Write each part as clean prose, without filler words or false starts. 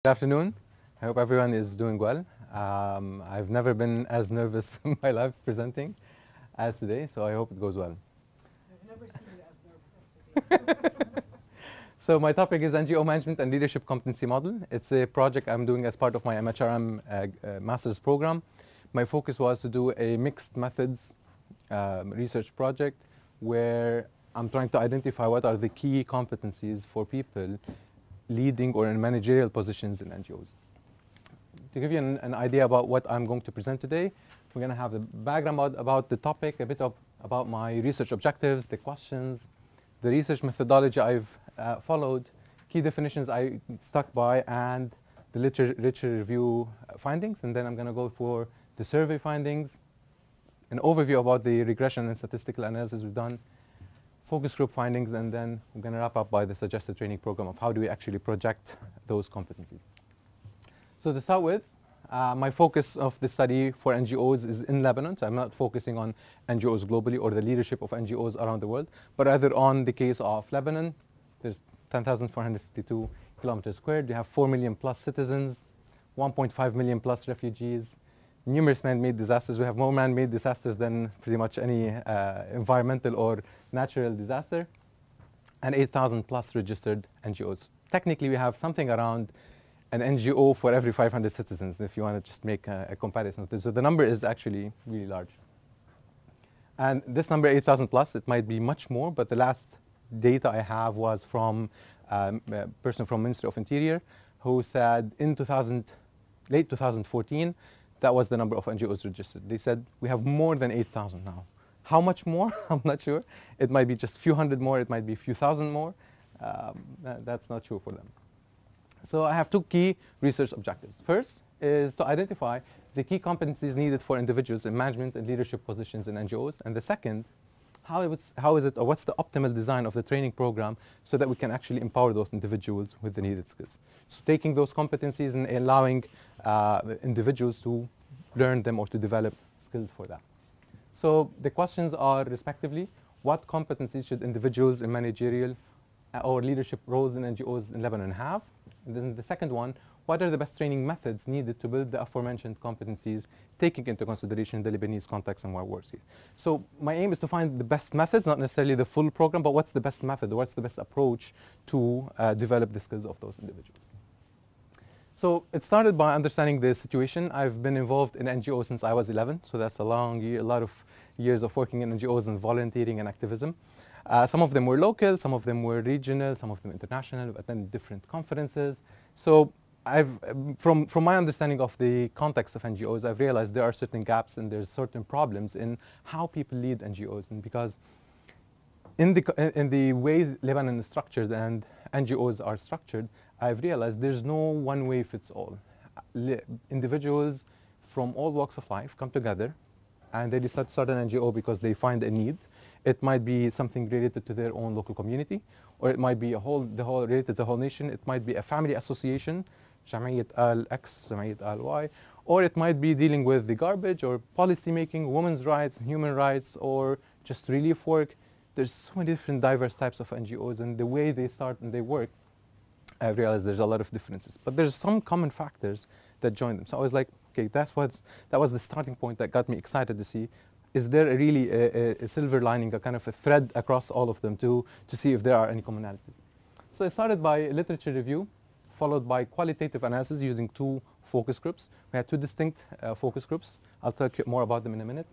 Good afternoon. I hope everyone is doing well. I've never been as nervous in my life presenting as today, so I hope it goes well. I've never seen you as nervous as today. So my topic is NGO Management and Leadership Competency Model. It's a project I'm doing as part of my MHRM Master's Program. My focus was to do a mixed methods research project where I'm trying to identify what are the key competencies for people leading or in managerial positions in NGOs. To give you an idea about what I'm going to present today, we're going to have a background about the topic, a bit about my research objectives, the questions, the research methodology I've followed, key definitions I stuck by, and the literature review findings. And then I'm going to go for the survey findings, an overview about the regression and statistical analysis we've done, focus group findings, and then we're going to wrap up by the suggested training program of how do we actually project those competencies. So to start with, my focus of the study for NGOs is in Lebanon. So I'm not focusing on NGOs globally or the leadership of NGOs around the world, but rather on the case of Lebanon. There's 10,452 kilometers squared. You have 4 million plus citizens, 1.5 million plus refugees, numerous man-made disasters. We have more man-made disasters than pretty much any environmental or natural disaster, and 8,000 plus registered NGOs. Technically, we have something around an NGO for every 500 citizens, if you want to just make a comparison. So the number is actually really large. And this number, 8,000 plus, it might be much more, but the last data I have was from a person from Ministry of Interior who said in late 2014, that was the number of NGOs registered. They said, we have more than 8,000 now. How much more? I'm not sure. It might be just a few hundred more. It might be a few thousand more. That's not true for them. So I have two key research objectives. First is to identify the key competencies needed for individuals in management and leadership positions in NGOs. And the second, how is it, or what's the optimal design of the training program so that we can actually empower those individuals with the needed skills. So taking those competencies and allowing individuals to learn them or to develop skills for that. So the questions are respectively, what competencies should individuals in managerial or leadership roles in NGOs in Lebanon have? And then the second one, what are the best training methods needed to build the aforementioned competencies, taking into consideration the Lebanese context and what works here? So my aim is to find the best methods, not necessarily the full program, but what's the best method, what's the best approach to develop the skills of those individuals. So it started by understanding the situation. I've been involved in NGOs since I was 11, so that's a long year, a lot of years of working in NGOs and volunteering and activism. Some of them were local, some of them were regional, some of them international. I've attended different conferences. So from my understanding of the context of NGOs, I've realized there are certain gaps and there's certain problems in how people lead NGOs. And because in the ways Lebanon is structured and NGOs are structured, I've realized there's no one way fits all. Individuals from all walks of life come together and they decide to start an NGO because they find a need. It might be something related to their own local community, or it might be related to the whole nation. It might be a family association, Jam'iyyat al-X, Jam'iyyat al-Y, or it might be dealing with the garbage or policy making, women's rights, human rights, or just relief work. There's so many different diverse types of NGOs, and the way they start and they work, I realized there's a lot of differences. But there's some common factors that join them. So I was like, okay, that was the starting point that got me excited to see, is there really a silver lining, a kind of a thread across all of them to see if there are any commonalities. So I started by literature review, followed by qualitative analysis using two focus groups. We had two distinct focus groups. I'll talk more about them in a minute.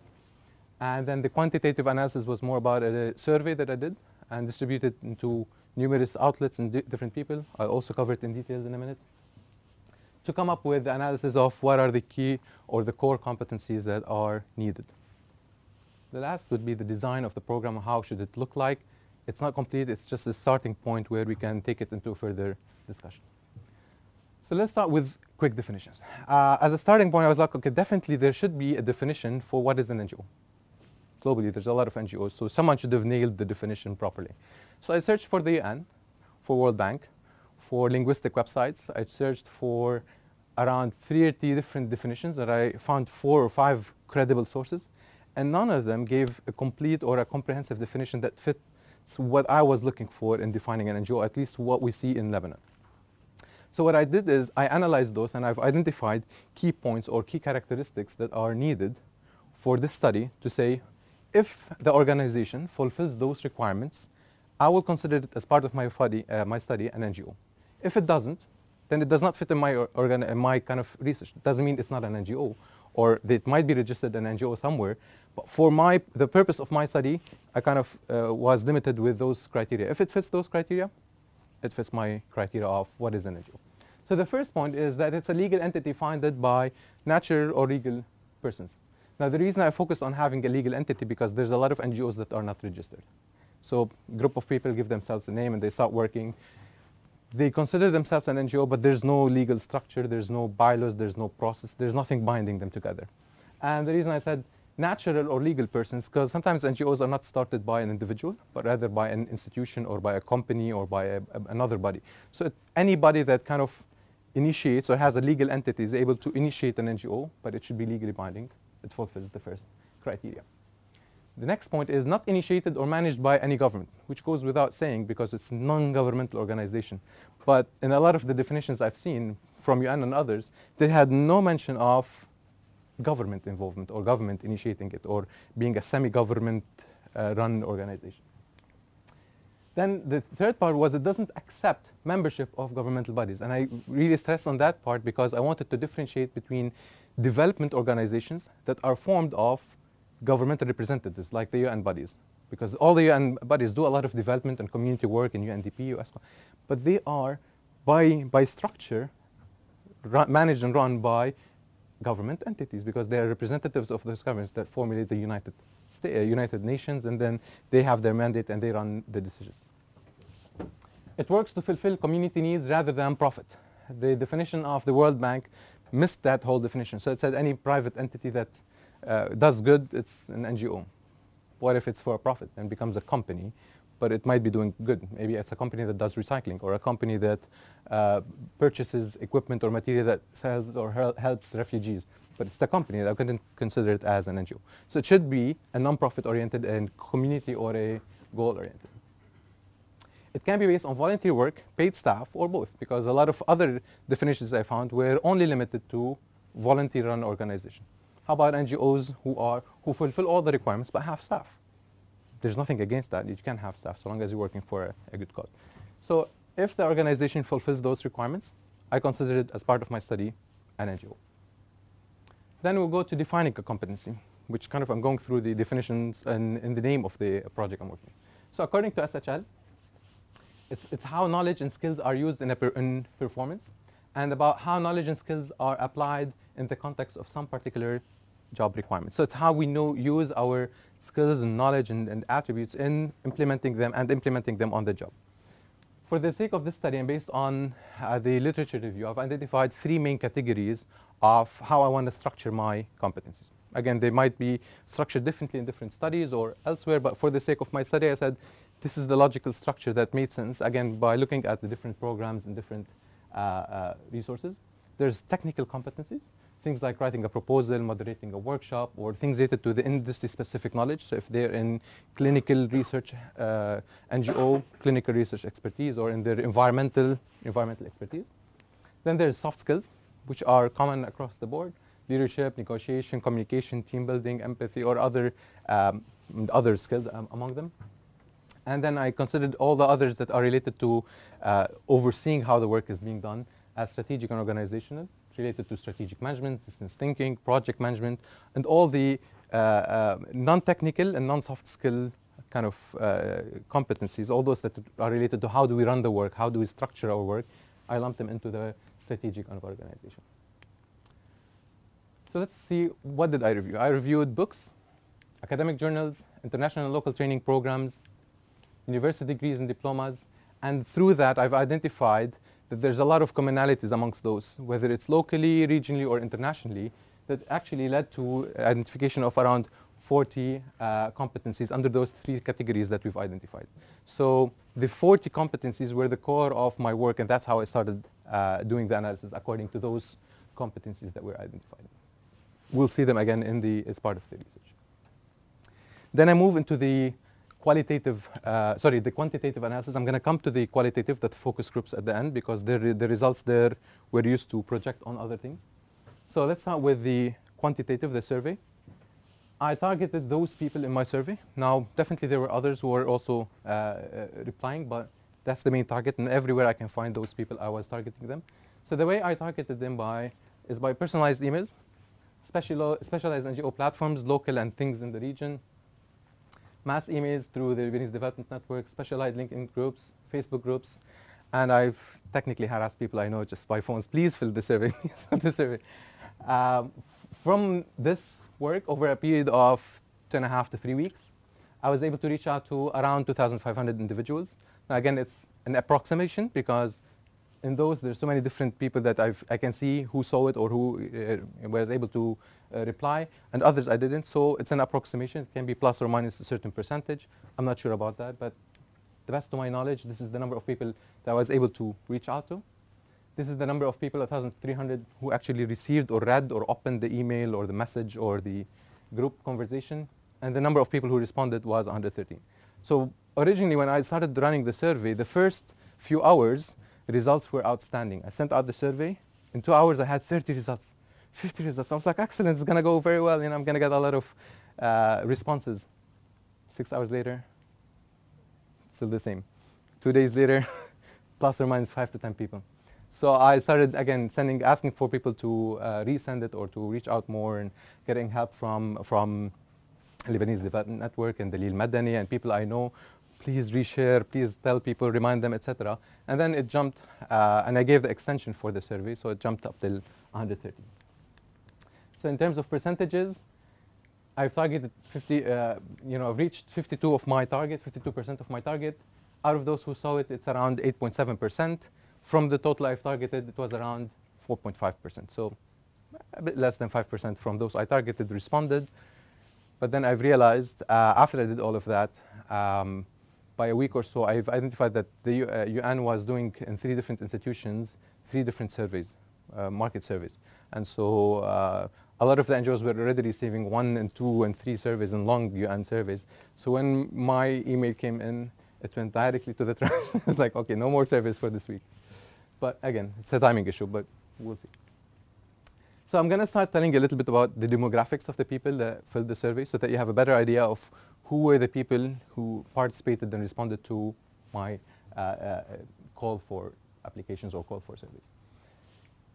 And then the quantitative analysis was more about a survey that I did and distributed into numerous outlets and different people. I'll also cover it in details in a minute, to come up with the analysis of what are the key or the core competencies that are needed. The last would be the design of the program. How should it look like? It's not complete. It's just a starting point where we can take it into further discussion. So let's start with quick definitions. As a starting point, I was like, okay, definitely there should be a definition for what is an NGO. Globally, there's a lot of NGOs, so someone should have nailed the definition properly. So I searched for the UN, for World Bank, for linguistic websites. I searched for around 30 different definitions, and I found 4 or 5 credible sources. And none of them gave a complete or a comprehensive definition that fits what I was looking for in defining an NGO, at least what we see in Lebanon. So what I did is I analyzed those, and I've identified key points or key characteristics that are needed for this study to say, if the organization fulfills those requirements, I will consider it as part of my study an NGO. If it doesn't, then it does not fit in my kind of research. It doesn't mean it's not an NGO, or it might be registered an NGO somewhere. But for the purpose of my study, I kind of was limited with those criteria. If it fits those criteria, it fits my criteria of what is an NGO. So the first point is that it's a legal entity founded by natural or legal persons. Now the reason I focus on having a legal entity, because there's a lot of NGOs that are not registered. So a group of people give themselves a name and they start working. They consider themselves an NGO, but there's no legal structure, there's no bylaws, there's no process, there's nothing binding them together. And the reason I said natural or legal persons, because sometimes NGOs are not started by an individual, but rather by an institution or by a company or by another body. So anybody that kind of initiates or has a legal entity is able to initiate an NGO, but it should be legally binding. It fulfills the first criteria. The next point is not initiated or managed by any government, which goes without saying because it's non-governmental organization. But in a lot of the definitions I've seen from UN and others, they had no mention of government involvement or government initiating it or being a semi-government run organization. Then the third part was it doesn't accept membership of governmental bodies. And I really stress on that part because I wanted to differentiate between development organizations that are formed of governmental representatives like the UN bodies. Because all the UN bodies do a lot of development and community work in UNDP, USCO, but they are by structure managed and run by government entities because they are representatives of those governments that formulate the United Nations, and then they have their mandate and they run the decisions. It works to fulfill community needs rather than profit. The definition of the World Bank missed that whole definition. So it said any private entity that does good, it's an NGO. What if it's for a profit and becomes a company, but it might be doing good? Maybe it's a company that does recycling or a company that purchases equipment or material that sells or helps refugees. But it's a company that I couldn't consider it as an NGO. So it should be a non-profit oriented and community or a goal oriented. It can be based on volunteer work, paid staff, or both, because a lot of other definitions I found were only limited to volunteer-run organization. How about NGOs who fulfill all the requirements but have staff? There's nothing against that. You can have staff so long as you're working for a good cause. So if the organization fulfills those requirements, I consider it as part of my study an NGO. Then we'll go to defining a competency, which kind of I'm going through the definitions in the name of the project I'm working. So according to SHL, it's how knowledge and skills are used in performance, and about how knowledge and skills are applied in the context of some particular job requirements. So it's how we use our skills and knowledge and attributes in implementing them on the job. For the sake of this study and based on the literature review, I've identified 3 main categories of how I want to structure my competencies. Again, they might be structured differently in different studies or elsewhere, but for the sake of my study, I said this is the logical structure that made sense, again, by looking at the different programs and different resources. There's technical competencies, things like writing a proposal, moderating a workshop, or things related to the industry-specific knowledge. So if they're in clinical research, NGO, clinical research expertise, or in their environmental expertise. Then there's soft skills, which are common across the board: leadership, negotiation, communication, team building, empathy, or other skills among them. And then I considered all the others that are related to overseeing how the work is being done as strategic and organizational, related to strategic management, systems thinking, project management, and all the non-technical and non-soft skill kind of competencies, all those that are related to how do we run the work, how do we structure our work. I lumped them into the strategic and organization. So let's see, what did I review? I reviewed books, academic journals, international and local training programs, university degrees and diplomas, and through that I've identified that there's a lot of commonalities amongst those, whether it's locally, regionally, or internationally, that actually led to identification of around 40 competencies under those 3 categories that we've identified. So the 40 competencies were the core of my work, and that's how I started doing the analysis according to those competencies that were identified. We'll see them again as part of the research. Then I move into the the quantitative analysis. I'm going to come to the qualitative, that focus groups at the end, because the results there were used to project on other things. So let's start with the quantitative, the survey. I targeted those people in my survey. Now, definitely there were others who were also replying, but that's the main target, and everywhere I can find those people, I was targeting them. So the way I targeted them is by personalized emails, specialized NGO platforms, local and things in the region, mass emails through the Lebanese Development Network, specialized LinkedIn groups, Facebook groups, and I've technically harassed people I know just by phones. Please fill the survey. Please fill the survey. From this work, over a period of 2.5 to 3 weeks, I was able to reach out to around 2,500 individuals. Now again, it's an approximation because in those there's so many different people that I can see who saw it or who was able to reply, and others I didn't. So it's an approximation. It can be plus or minus a certain percentage. I'm not sure about that, but the best to my knowledge, this is the number of people that I was able to reach out to. This is the number of people, 1,300, who actually received or read or opened the email or the message or the group conversation. And the number of people who responded was 113. So originally, when I started running the survey, the first few hours, the results were outstanding. I sent out the survey. In 2 hours, I had 30 results, 50 results. I was like, excellent, it's going to go very well, and I'm going to get a lot of responses. 6 hours later, still the same. 2 days later, plus or minus 5 to 10 people. So I started, again, asking for people to resend it or to reach out more, and getting help from Lebanese Development Network and Dalil Madani and people I know. Please reshare, please tell people, remind them, etc. And then it jumped, and I gave the extension for the survey, so it jumped up till 130. So in terms of percentages, I've targeted 50, I've reached 52 of my target, 52% of my target. Out of those who saw it, it's around 8.7%. From the total I've targeted, it was around 4.5%. So a bit less than 5% from those I targeted responded. But then I've realized, after I did all of that, by a week or so, I've identified that the UN was doing in 3 different institutions, 3 different surveys, market surveys. And so a lot of the NGOs were already receiving 1 and 2 and 3 surveys and long UN surveys. So when my email came in, it went directly to the trash. It's like, okay, no more surveys for this week. But again, it's a timing issue, but we'll see. So I'm going to start telling you a little bit about the demographics of the people that filled the survey so that you have a better idea of who were the people who participated and responded to my call for applications or call for surveys.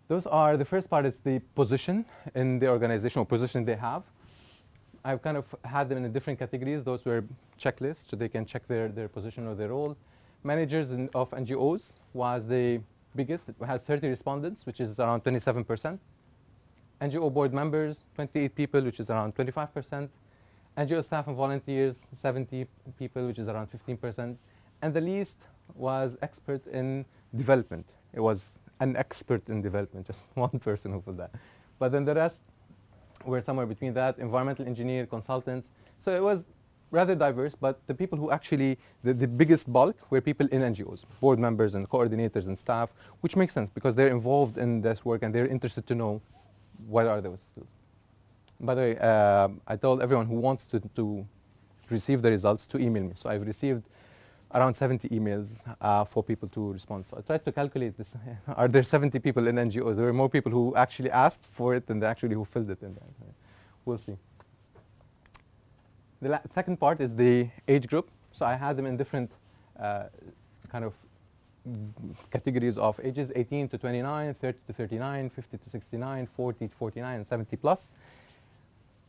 Those are, the first part is the position in the organization or position they have. I've kind of had them in different categories. Those were checklists, so they can check their position or their role. Managers of NGOs was the biggest. It had 30 respondents, which is around 27%. NGO board members, 28 people, which is around 25%. NGO staff and volunteers, 70 people, which is around 15%. And the least was expert in development. It was an expert in development, just one person who filled that. But then the rest were somewhere between that, environmental engineer, consultants. So it was rather diverse, but the people who actually, the biggest bulk were people in NGOs, board members and coordinators and staff, which makes sense because they're involved in this work and they're interested to know what are those skills. By the way, I told everyone who wants to receive the results to email me. So I've received around 70 emails for people to respond. So I tried to calculate this. Are there 70 people in NGOs? There were more people who actually asked for it than actually who filled it in there. We'll see. The second part is the age group. So I had them in different kind of categories of ages, 18 to 29, 30 to 39, 50 to 69, 40 to 49, and 70 plus.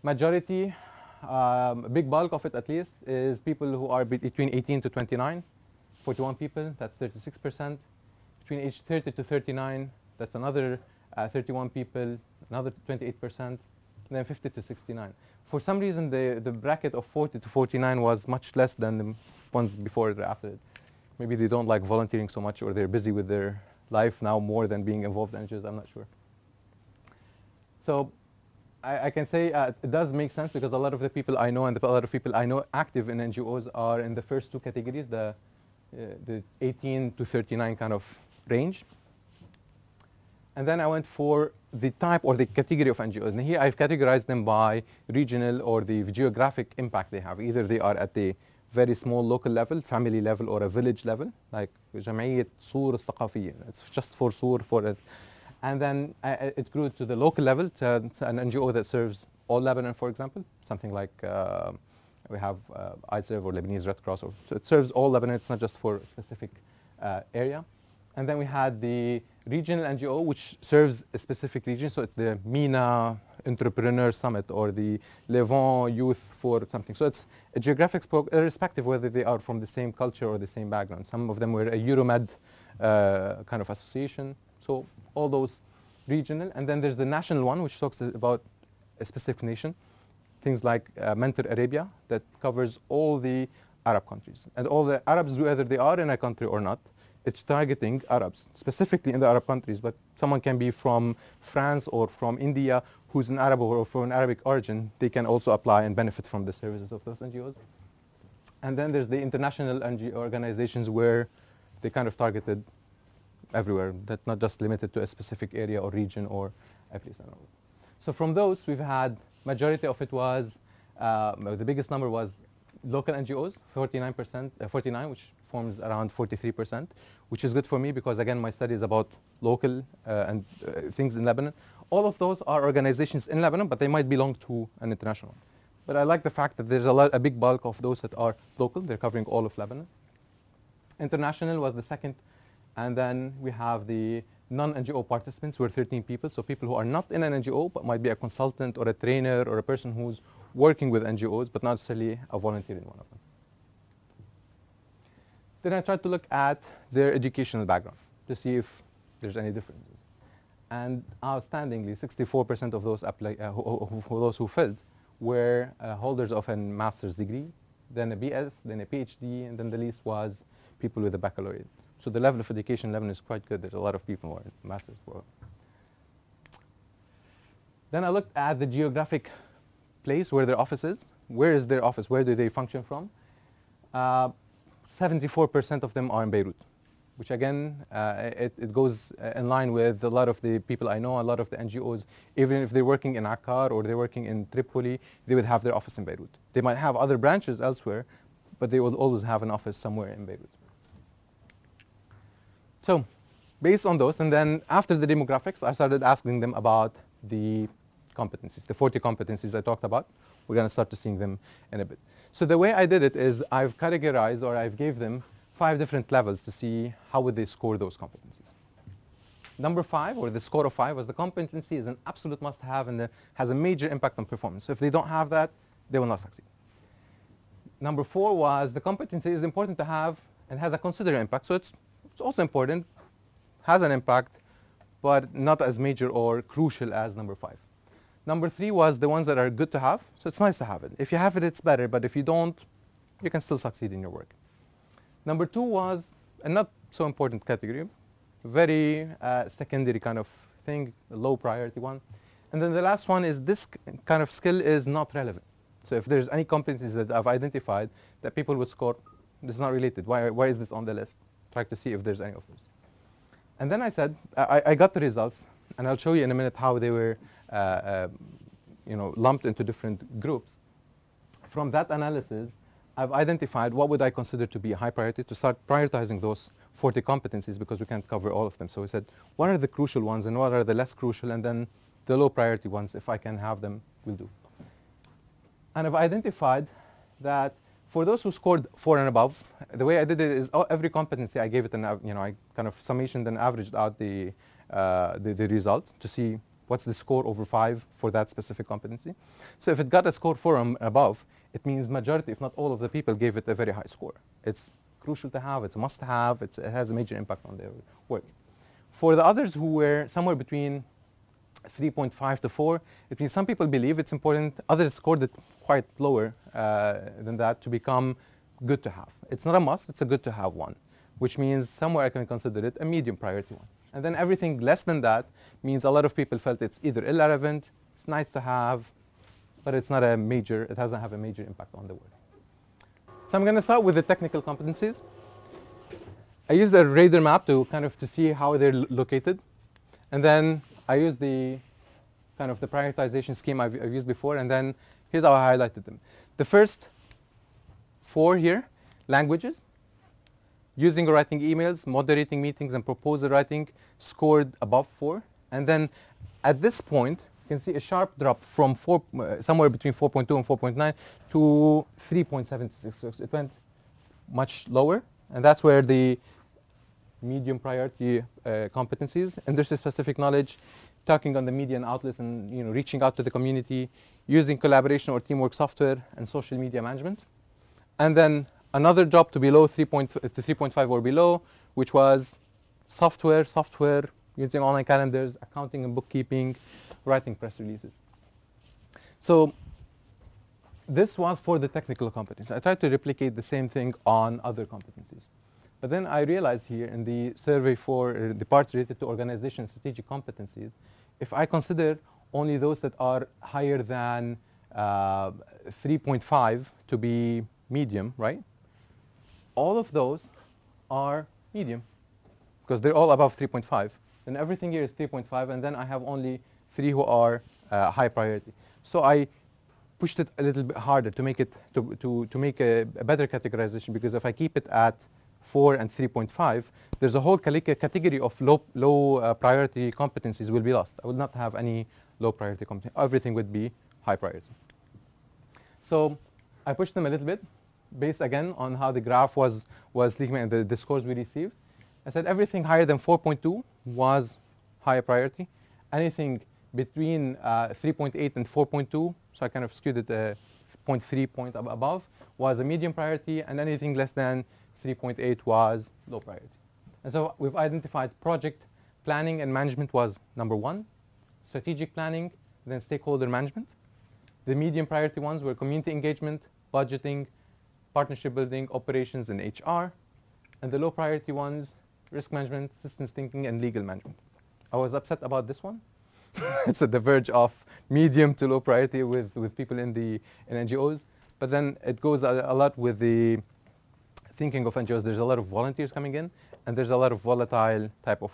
Majority, a big bulk of it at least, is people who are between 18 to 29, 41 people, that's 36%. Between age 30 to 39, that's another 31 people, another 28%, and then 50 to 69. For some reason, the bracket of 40 to 49 was much less than the ones before or after it. Maybe they don't like volunteering so much, or they're busy with their life now more than being involved in NGOs, I'm not sure. So I can say it does make sense because a lot of the people I know and a lot of people I know active in NGOs are in the first 2 categories, the 18 to 39 kind of range. And then I went for the type or the category of NGOs. And here I've categorized them by regional or the geographic impact they have. Either they are at the very small local level, family level, or a village level, like جمعية صور الثقافية. It's just for صور for it. And then it grew to the local level, to an NGO that serves all Lebanon, for example, something like we have ISERV or Lebanese Red Cross. So it serves all Lebanon, it's not just for a specific area. And then we had the regional NGO, which serves a specific region. So it's the MENA Entrepreneur Summit or the Levant Youth for something. So it's a geographic spoke, irrespective whether they are from the same culture or the same background. Some of them were a Euromed kind of association. So all those regional. And then there's the national one, which talks about a specific nation. Things like Mentor Arabia, that covers all the Arab countries. And all the Arabs, whether they are in a country or not, it's targeting Arabs, specifically in the Arab countries, but someone can be from France or from India who's an Arab or from an Arabic origin. They can also apply and benefit from the services of those NGOs. And then there's the international NGO organizations where they kind of targeted everywhere, that's not just limited to a specific area or region or a place. So from those, we've had, majority of it was, the biggest number was local NGOs, 49%, 49, which forms around 43%, which is good for me because, again, my study is about local and things in Lebanon. All of those are organizations in Lebanon, but they might belong to an international one. But I like the fact that there's a big bulk of those that are local. They're covering all of Lebanon. International was the second. And then we have the non-NGO participants, who are 13 people. So people who are not in an NGO, but might be a consultant or a trainer or a person who's working with NGOs, but not necessarily a volunteer in one of them. Then I tried to look at their educational background to see if there's any differences. And outstandingly, 64% of those who filled were holders of a master's degree, then a BS, then a PhD, and then the least was people with a baccalaureate. So the level of education in Lebanon is quite good. There's a lot of people who are in master's program. Then I looked at the geographic place where their office is. Where is their office? Where do they function from? 74% of them are in Beirut, which again, it goes in line with a lot of the people I know, a lot of the NGOs. Even if they're working in Akkar or they're working in Tripoli, they would have their office in Beirut. They might have other branches elsewhere, but they will always have an office somewhere in Beirut. So based on those, and then after the demographics, I started asking them about the competencies, the 40 competencies I talked about. We're going to start to seeing them in a bit. So the way I did it is I've categorized, or I've gave them 5 different levels to see how would they score those competencies. Number 5, or the score of 5, was the competency is an absolute must-have and has a major impact on performance. So if they don't have that, they will not succeed. Number 4 was the competency is important to have and has a considerable impact. So it's also important, has an impact, but not as major or crucial as number 5. Number 3 was the ones that are good to have. So it's nice to have it. If you have it, it's better. But if you don't, you can still succeed in your work. Number 2 was a not so important category, very secondary kind of thing, a low priority one. And then the last one is this kind of skill is not relevant. So if there's any competencies that I've identified that people would score, this is not related. Why is this on the list? Try to see if there's any of those. And then I said, I got the results, and I'll show you in a minute how they were lumped into different groups. From that analysis, I've identified what would I consider to be a high priority to start prioritizing those 40 competencies because we can't cover all of them. So we said, what are the crucial ones and what are the less crucial, and then the low priority ones, if I can have them, will do. And I've identified that for those who scored 4 and above, the way I did it is every competency I gave it an, I kind of summation then averaged out the result to see what's the score over 5 for that specific competency. So if it got a score 4 and above, it means majority, if not all of the people, gave it a very high score. It's crucial to have, it's a must have, it has a major impact on their work. For the others who were somewhere between 3.5 to 4, it means some people believe it's important, others scored it quite lower than that to become good to have. It's not a must, it's a good to have one, which means somewhere I can consider it a medium priority one. And then everything less than that means a lot of people felt it's either irrelevant, it's nice to have, but it's not a major, it doesn't have a major impact on the work. So I'm going to start with the technical competencies. I used a radar map to kind of to see how they're located. And then I used the kind of the prioritization scheme I've used before, and then here's how I highlighted them. The first 4 here, languages, using or writing emails, moderating meetings, and proposal writing scored above 4. And then at this point, you can see a sharp drop from somewhere between 4.2 and 4.9 to 3.76. So it went much lower. And that's where the medium priority competencies, industry-specific knowledge, talking on the media and outlets, and reaching out to the community, using collaboration or teamwork software, and social media management. And then another drop to below 3.5 or below, which was software, using online calendars, accounting and bookkeeping, writing press releases. So this was for the technical competencies. I tried to replicate the same thing on other competencies. But then I realized here in the survey for the parts related to organization strategic competencies, if I consider only those that are higher than 3.5 to be medium, right? All of those are medium because they're all above 3.5. And everything here is 3.5, and then I have only 3 who are high priority. So I pushed it a little bit harder to make it to make a better categorization, because if I keep it at 4 and 3.5, there's a whole category of low priority competencies will be lost. I will not have any low priority competencies. Everything would be high priority. So I pushed them a little bit, based again on how the graph was leaking and the scores we received. I said everything higher than 4.2 was higher priority. Anything between 3.8 and 4.2, so I kind of skewed it 0.3 point above, was a medium priority, and anything less than 3.8 was low priority. And so we've identified project planning and management was number 1, strategic planning, then stakeholder management. The medium priority ones were community engagement, budgeting, partnership building, operations, and HR. And the low priority ones, risk management, systems thinking, and legal management. I was upset about this one. It's at the verge of medium to low priority with people in NGOs. But then it goes a lot with the thinking of NGOs. There's a lot of volunteers coming in, and there's a lot of volatile type of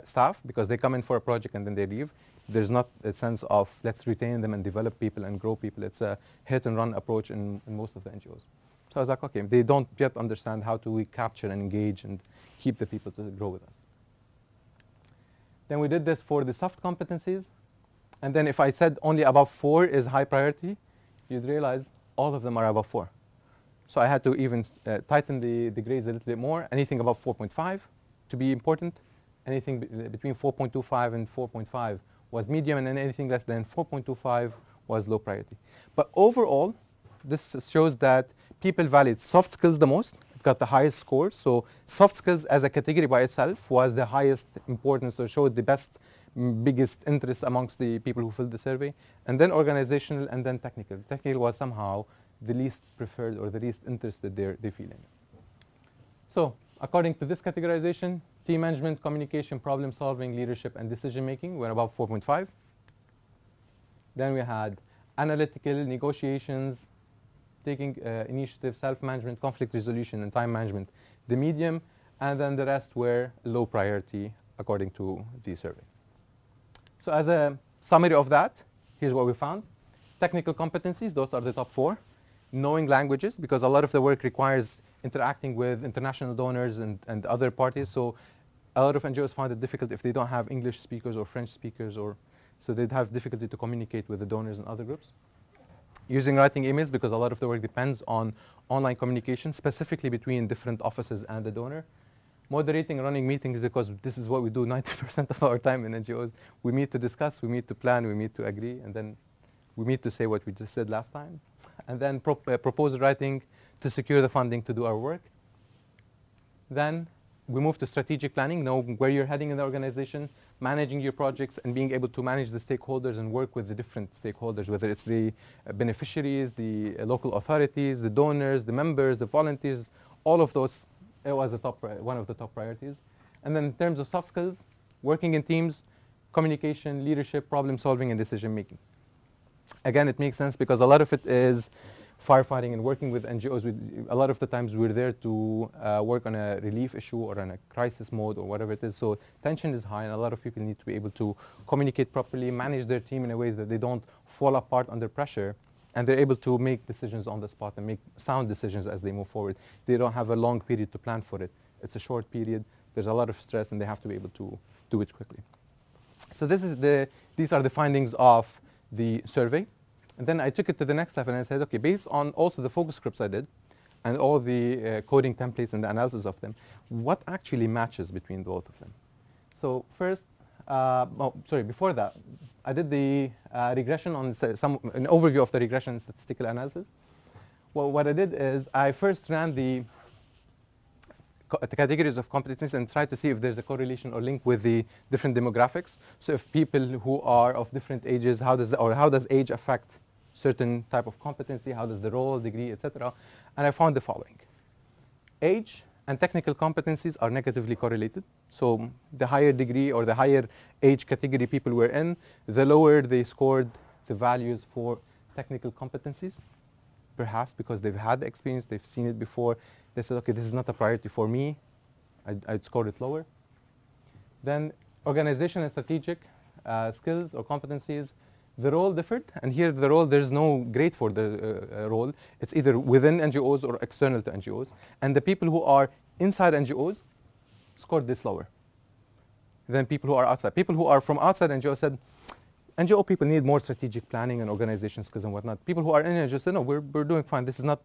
staff, because they come in for a project and then they leave. There's not a sense of let's retain them and develop people and grow people. It's a hit-and-run approach in most of the NGOs. So I was like, okay, they don't yet understand how to capture and engage and keep the people to grow with us. Then we did this for the soft competencies. And then if I said only above 4 is high priority, you'd realize all of them are above 4. So I had to even tighten the grades a little bit more. Anything above 4.5 to be important. Anything between 4.25 and 4.5 was medium, and then anything less than 4.25 was low priority. But overall, this shows that people valued soft skills the most. It got the highest scores. So soft skills as a category by itself was the highest importance, so showed the biggest interest amongst the people who filled the survey. And then organizational, and then technical. Technical was somehow the least preferred or the least interested they feel in. So according to this categorization, team management, communication, problem solving, leadership, and decision making were above 4.5. Then we had analytical, negotiations, taking initiative, self-management, conflict resolution, and time management, the medium, and then the rest were low priority according to the survey. So as a summary of that, here's what we found. Technical competencies, those are the top 4. Knowing languages, because a lot of the work requires interacting with international donors and other parties. So a lot of NGOs find it difficult if they don't have English speakers or French speakers, so they'd have difficulty to communicate with the donors and other groups. Using writing emails, because a lot of the work depends on online communication, specifically between different offices and the donor. Moderating and running meetings, because this is what we do 90% of our time in NGOs. We meet to discuss, we meet to plan, we meet to agree, and then we meet to say what we just said last time. And then proposal writing to secure the funding to do our work. Then we move to strategic planning, knowing where you're heading in the organization, managing your projects, and being able to manage the stakeholders and work with the different stakeholders, whether it's the beneficiaries, the local authorities, the donors, the members, the volunteers, all of those. It was one of the top priorities. And then in terms of soft skills, working in teams, communication, leadership, problem solving, and decision making. Again, it makes sense because a lot of it is firefighting and working with NGOs. A lot of the times we're there to work on a relief issue or on a crisis mode or whatever it is. So tension is high, and a lot of people need to be able to communicate properly, manage their team in a way that they don't fall apart under pressure, and they're able to make decisions on the spot and make sound decisions as they move forward. They don't have a long period to plan for it. It's a short period. There's a lot of stress, and they have to be able to do it quickly. So these are the findings of the survey. And then I took it to the next step, and I said, OK, based on also the focus groups I did and all the coding templates and the analysis of them, what actually matches between both of them? So first, before that, I did the regression on an overview of the regression and statistical analysis. Well, what I did is I first ran the categories of competencies and tried to see if there's a correlation or link with the different demographics. So if people who are of different ages, how does age affect certain type of competency? How does the role, degree, etc.? And I found the following. Age and technical competencies are negatively correlated. So the higher degree or the higher age category people were in, the lower they scored the values for technical competencies, perhaps because they've had the experience, they've seen it before. They said, OK, this is not a priority for me. I'd score it lower. Then organization and strategic skills or competencies, the role differed. And here the role, there's no grade for the role. It's either within NGOs or external to NGOs. And the people who are inside NGOs scored this lower than people who are outside. People who are from outside NGOs said, NGO people need more strategic planning and organization skills and whatnot. People who are in NGOs said, no, we're doing fine. This is not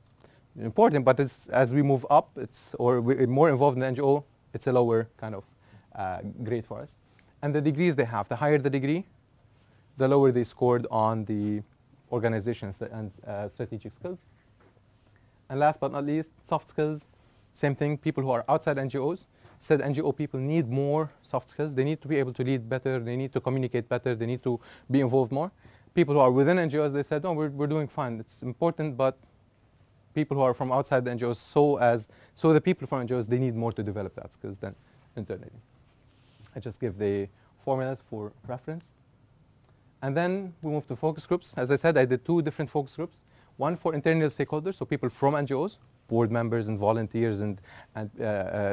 important, but it's, as we move up, or we're more involved in the NGO, it's a lower kind of grade for us. And the degrees they have, the higher the degree, the lower they scored on the organizations and strategic skills. And last but not least, soft skills, same thing. People who are outside NGOs said NGO people need more soft skills. They need to be able to lead better. They need to communicate better. They need to be involved more. People who are within NGOs, they said, no, we're doing fine. It's important, but people who are from outside the NGOs, so the people from NGOs, they need more to develop that skills than internally. I just give the formulas for reference. And then we move to focus groups. As I said, I did 2 different focus groups. One for internal stakeholders, so people from NGOs, board members and volunteers and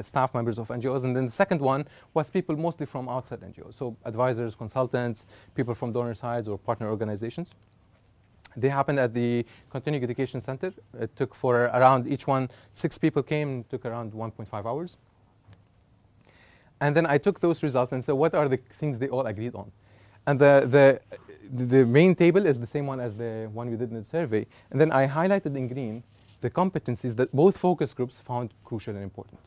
staff members of NGOs. And then the second one was people mostly from outside NGOs, so advisors, consultants, people from donor sides or partner organizations. They happened at the Continuing Education Center. It took for around each one, 6 people came, took around 1.5 hours. And then I took those results and said, what are the things they all agreed on? And the main table is the same one as the one we did in the survey. And then I highlighted in green the competencies that both focus groups found crucial and important.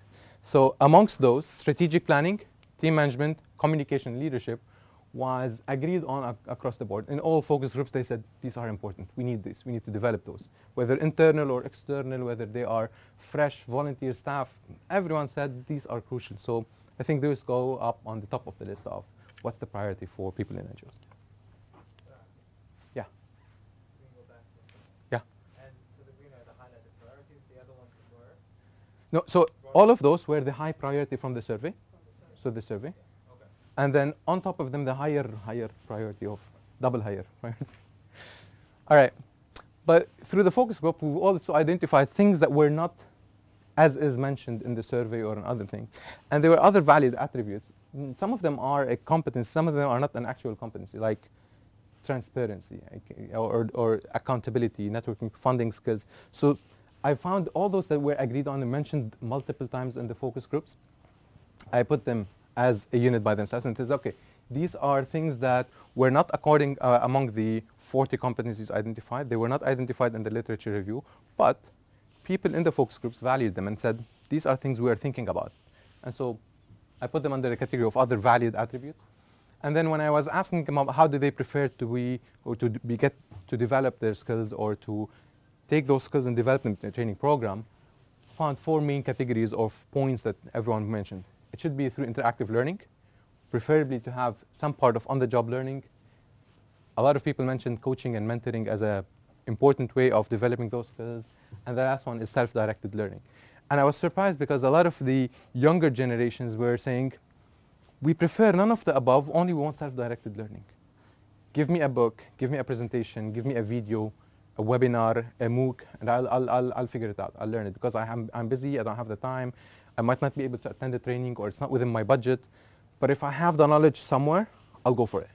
So amongst those, strategic planning, team management, communication, leadership was agreed on across the board. In all focus groups, they said, these are important. We need this. We need to develop those. Whether internal or external, whether they are fresh, volunteer staff, everyone said these are crucial. So I think those go up on the top of the list of what's the priority for people in NGOs. Yeah. We can go back. Yeah. And so the green are the highlighted priorities. The other ones were? No, so all of those were the high priority from the survey. So the survey. Okay. And then on top of them, the higher priority of double higher priority. All right. But through the focus group, we've also identified things that were not as is mentioned in the survey or another thing. And there were other valid attributes. Some of them are a competence, some of them are not an actual competency, like transparency or accountability, networking, funding skills. So I found all those that were agreed on and mentioned multiple times in the focus groups. I put them as a unit by themselves and said, okay, these are things that were not according among the 40 competencies identified. They were not identified in the literature review, but people in the focus groups valued them and said, these are things we are thinking about. And so I put them under the category of other valued attributes. And then when I was asking them about how do they prefer to get to develop their skills or to take those skills and develop them in a training program, found 4 main categories of points that everyone mentioned. It should be through interactive learning, preferably to have some part of on-the-job learning. A lot of people mentioned coaching and mentoring as an important way of developing those skills. And the last one is self-directed learning. And I was surprised because a lot of the younger generations were saying, we prefer none of the above, only we want self-directed learning. Give me a book, give me a presentation, give me a video, a webinar, a MOOC, and I'll figure it out. I'll learn it because I'm busy, I don't have the time. I might not be able to attend the training or it's not within my budget. But if I have the knowledge somewhere, I'll go for it.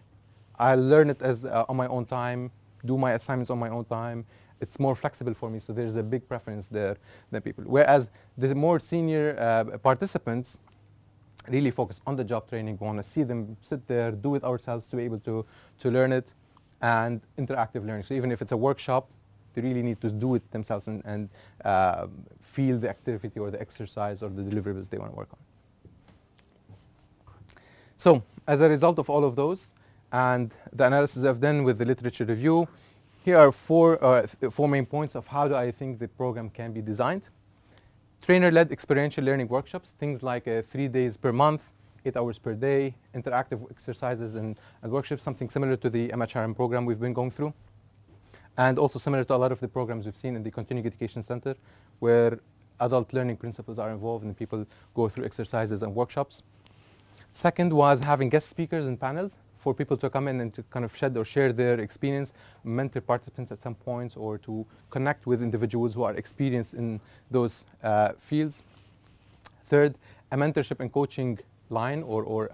I'll learn it as on my own time, do my assignments on my own time, it's more flexible for me, so there's a big preference there than people. Whereas the more senior participants really focus on the job training, want to see them sit there, do it ourselves to be able to learn it, and interactive learning. So even if it's a workshop, they really need to do it themselves and feel the activity or the exercise or the deliverables they want to work on. So as a result of all of those and the analysis I've done with the literature review, here are four main points of how do I think the program can be designed. Trainer-led experiential learning workshops, things like 3 days per month, 8 hours per day, interactive exercises and workshops, something similar to the MHRM program we've been going through. And also similar to a lot of the programs we've seen in the Continuing Education Center, where adult learning principles are involved and people go through exercises and workshops. Second was having guest speakers and panels for people to come in and to kind of shed or share their experience, mentor participants at some points, or to connect with individuals who are experienced in those fields. Third, a mentorship and coaching line or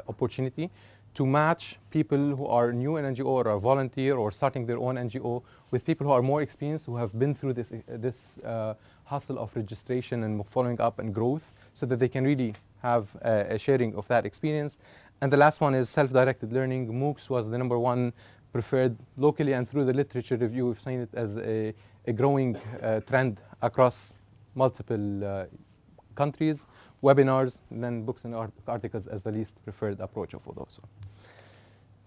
opportunity to match people who are new in NGO or are volunteer or starting their own NGO with people who are more experienced, who have been through this hustle of registration and following up and growth, so that they can really have a sharing of that experience. And the last one is self-directed learning. MOOCs was the #1 preferred locally, and through the literature review, we've seen it as a growing trend across multiple countries. Webinars, and then books and articles as the least preferred approach of all those.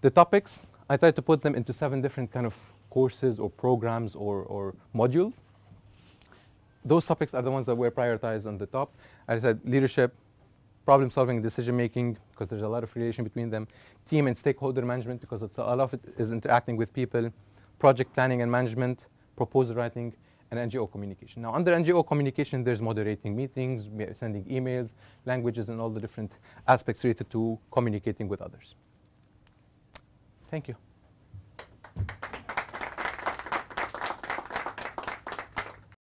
The topics, I tried to put them into 7 different kind of courses or programs or modules. Those topics are the ones that were prioritized on the top. I said leadership, problem solving, decision making, because there's a lot of relation between them, team and stakeholder management, because a lot of it is interacting with people, project planning and management, proposal writing, and NGO communication. Now, under NGO communication, there's moderating meetings, sending emails, languages, and all the different aspects related to communicating with others. Thank you.